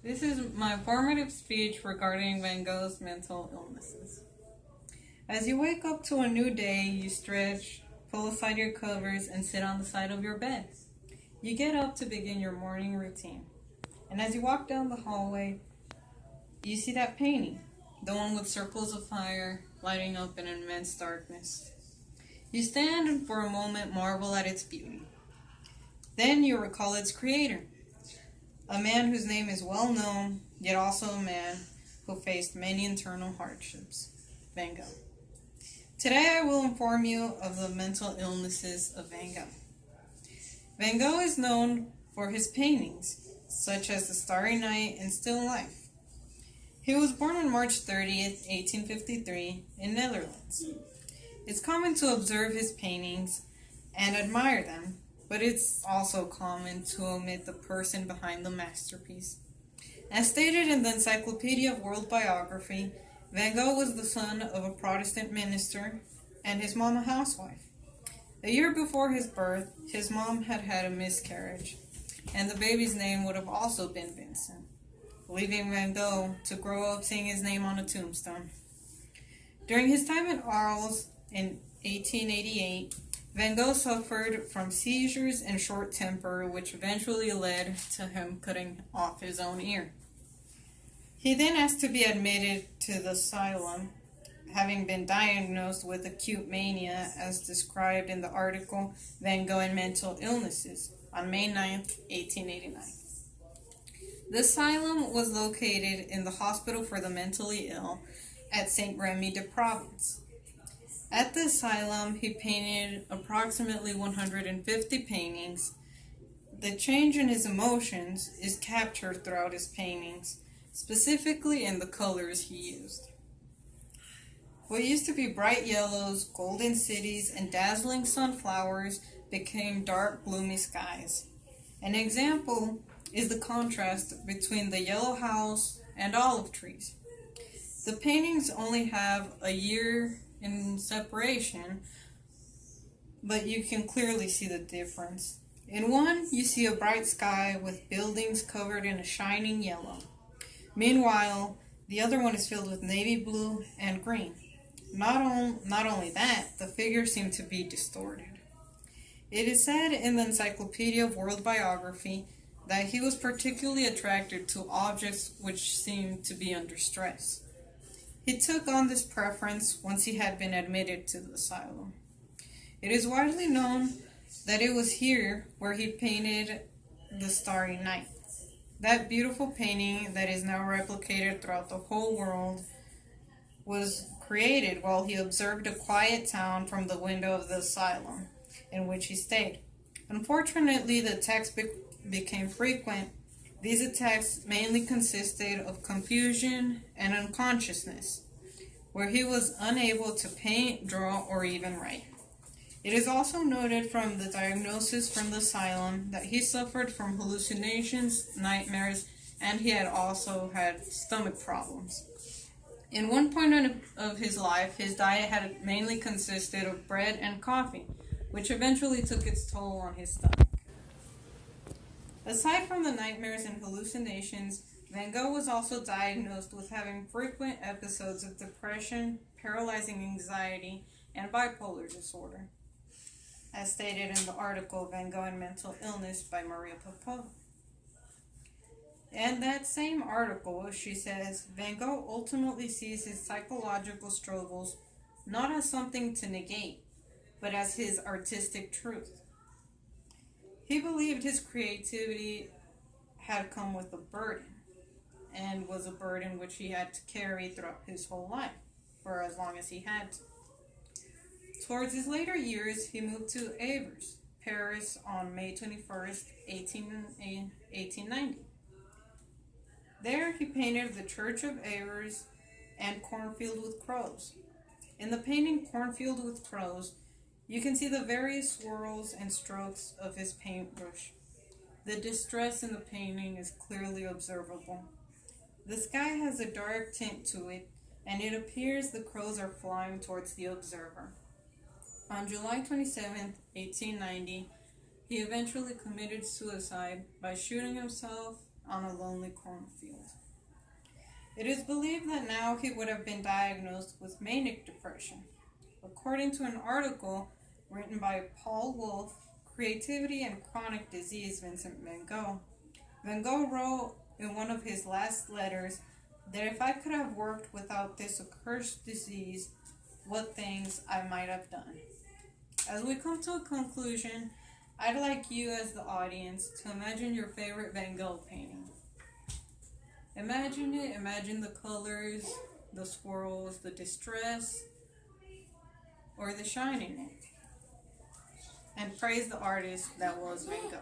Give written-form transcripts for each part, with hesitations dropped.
This is my formative speech regarding Van Gogh's mental illnesses. As you wake up to a new day, you stretch, pull aside your covers, and sit on the side of your bed. You get up to begin your morning routine. And as you walk down the hallway, you see that painting, the one with circles of fire lighting up in immense darkness. You stand and for a moment marvel at its beauty. Then you recall its creator, a man whose name is well known, yet also a man who faced many internal hardships, Van Gogh. Today I will inform you of the mental illnesses of Van Gogh. Van Gogh is known for his paintings, such as The Starry Night and Still Life. He was born on March 30th, 1853, in Netherlands. It's common to observe his paintings and admire them, but it's also common to omit the person behind the masterpiece. As stated in the Encyclopedia of World Biography, Van Gogh was the son of a Protestant minister and his mom a housewife. A year before his birth, his mom had had a miscarriage, and the baby's name would have also been Vincent, leaving Van Gogh to grow up seeing his name on a tombstone. During his time in Arles in 1888, Van Gogh suffered from seizures and short temper, which eventually led to him cutting off his own ear. He then asked to be admitted to the asylum, having been diagnosed with acute mania as described in the article Van Gogh and Mental Illnesses on May 9, 1889. The asylum was located in the Hospital for the Mentally Ill at Saint Remy de Provence. At the asylum, he painted approximately 150 paintings. The change in his emotions is captured throughout his paintings, specifically in the colors he used. What used to be bright yellows, golden cities, and dazzling sunflowers became dark, gloomy skies. An example is the contrast between the yellow house and olive trees. The paintings only have a year in separation, but you can clearly see the difference. In one, you see a bright sky with buildings covered in a shining yellow. Meanwhile, the other one is filled with navy blue and green. Not only that, the figures seem to be distorted. It is said in the Encyclopedia of World Biography that he was particularly attracted to objects which seemed to be under stress. He took on this preference once he had been admitted to the asylum. It is widely known that it was here where he painted The Starry Night. That beautiful painting that is now replicated throughout the whole world was created while he observed a quiet town from the window of the asylum in which he stayed. Unfortunately, the attacks became frequent. These attacks mainly consisted of confusion and unconsciousness, where he was unable to paint, draw, or even write. It is also noted from the diagnosis from the asylum that he suffered from hallucinations, nightmares, and he had also had stomach problems. In one point of his life, his diet had mainly consisted of bread and coffee, which eventually took its toll on his stomach. Aside from the nightmares and hallucinations, Van Gogh was also diagnosed with having frequent episodes of depression, paralyzing anxiety, and bipolar disorder, as stated in the article Van Gogh and Mental Illness by Maria Popova. In that same article, she says, Van Gogh ultimately sees his psychological struggles not as something to negate, but as his artistic truth. He believed his creativity had come with a burden, and was a burden which he had to carry throughout his whole life, for as long as he had to. Towards his later years, he moved to Avers, Paris on May 21st, 1890. There he painted the Church of Avers and Cornfield with Crows. In the painting Cornfield with Crows, you can see the various swirls and strokes of his paintbrush. The distress in the painting is clearly observable. The sky has a dark tint to it, and it appears the crows are flying towards the observer. On July 27, 1890, he eventually committed suicide by shooting himself on a lonely cornfield. It is believed that now he would have been diagnosed with manic depression. According to an article written by Paul Wolfe, Creativity and Chronic Disease, Vincent Van Gogh, Van Gogh wrote in one of his last letters that if I could have worked without this accursed disease, what things I might have done. As we come to a conclusion, I'd like you as the audience to imagine your favorite Van Gogh painting. Imagine it, imagine the colors, the swirls, the distress, or the shine in it. And praise the artist that was Van Gogh.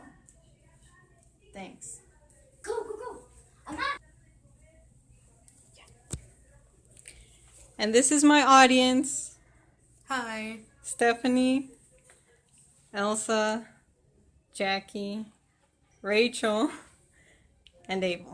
Thanks. Go, go, go. I'm out. And this is my audience. Hi. Stephanie, Elsa, Jackie, Rachel, and Abel.